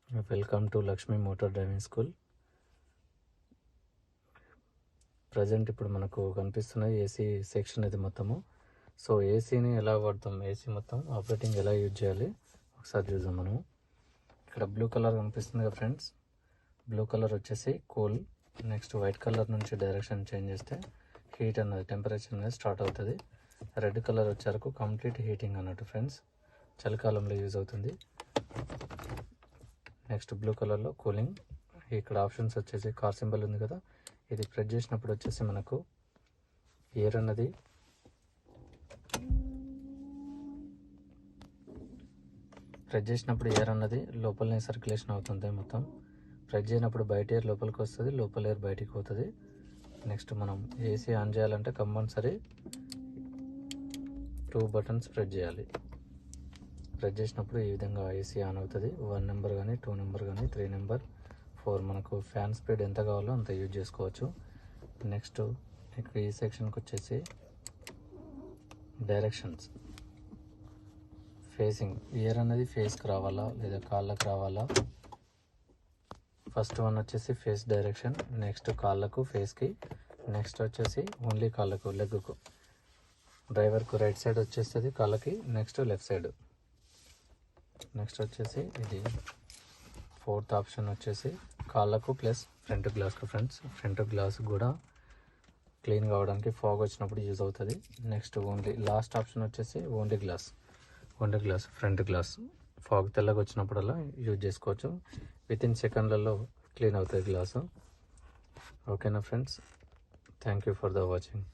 Welcome to Lakshmi motor driving school. Present ఇప్పుడు మనకు కనిపిస్తున్నది ఏసీ సెక్షన్ ఇది మొత్తము. సో ఏసీని ఎలా వాడతాం, ఏసీ మొత్తం ఆపరేటింగ్ ఎలా యూజ్ చేయాలి ఒకసారి చూద్దాం మనము. ఇక్కడ బ్లూ కలర్ కనిపిస్తుంది కదా ఫ్రెండ్స్, బ్లూ కలర్ వచ్చేసి కూల్. నెక్స్ట్ వైట్ కలర్ నుంచి డైరెక్షన్ చేంజ్ చేస్తే హీట్ అన్నది, టెంపరేచర్ అనేది స్టార్ట్ అవుతుంది. రెడ్ కలర్ వచ్చేవరకు కంప్లీట్ హీటింగ్ అన్నట్టు ఫ్రెండ్స్, చలికాలంలో యూజ్ అవుతుంది. నెక్స్ట్ బ్లూ కలర్లో కూలింగ్. ఇక్కడ ఆప్షన్స్ వచ్చేసి కార్ సింబల్ ఉంది కదా, ఇది ప్రెస్ చేసినప్పుడు వచ్చేసి మనకు ఎయిర్ అన్నది లోపలనే సర్క్యులేషన్ అవుతుంది మొత్తం. ప్రెస్ చేయనప్పుడు బయట ఎయిర్ లోపలికి వస్తుంది, లోపల ఎయిర్ బయటికి పోతుంది. నెక్స్ట్ మనం ఏసీ ఆన్ చేయాలంటే కంపల్సరీ 2 బటన్స్ ప్రెస్ చేయాలి. ప్రెస్ చేసినప్పుడు ఈ విధంగా ఏసీ ఆన్ అవుతుంది. 1 నెంబర్ కానీ, 2 నెంబర్ కానీ, 3 నెంబర్, 4 మనకు ఫ్యాన్ స్పీడ్ ఎంత కావాలో అంత యూజ్ చేసుకోవచ్చు. నెక్స్ట్ ఇక్కడ ఈ సెక్షన్కి వచ్చేసి డైరెక్షన్స్, ఫేసింగ్, ఎయిర్ అనేది ఫేస్కి రావాలా లేదా కాళ్ళకు రావాలా. ఫస్ట్ వన్ వచ్చేసి ఫేస్ డైరెక్షన్, నెక్స్ట్ కాళ్ళకు ఫేస్కి, నెక్స్ట్ వచ్చేసి ఓన్లీ కాళ్ళకు లెగ్కు. డ్రైవర్కు రైట్ సైడ్ వచ్చేస్తుంది కాళ్ళకి, నెక్స్ట్ లెఫ్ట్ సైడ్. నెక్స్ట్ వచ్చేసి ఇది 4th ఆప్షన్ వచ్చేసి కాళ్ళకు ప్లస్ ఫ్రంట్ గ్లాస్కు ఫ్రెండ్స్. ఫ్రంట్ గ్లాస్ కూడా క్లీన్ కావడానికి ఫాగ్ వచ్చినప్పుడు యూజ్ అవుతుంది. నెక్స్ట్ ఓన్లీ లాస్ట్ ఆప్షన్ వచ్చేసి only glass front glass. Fog తెల్లగా వచ్చినప్పుడల్లా యూజ్ చేసుకోవచ్చు. వితిన్ సెకండ్లలో క్లీన్ అవుతుంది గ్లాసు. ఓకేనా friends, thank you for the watching.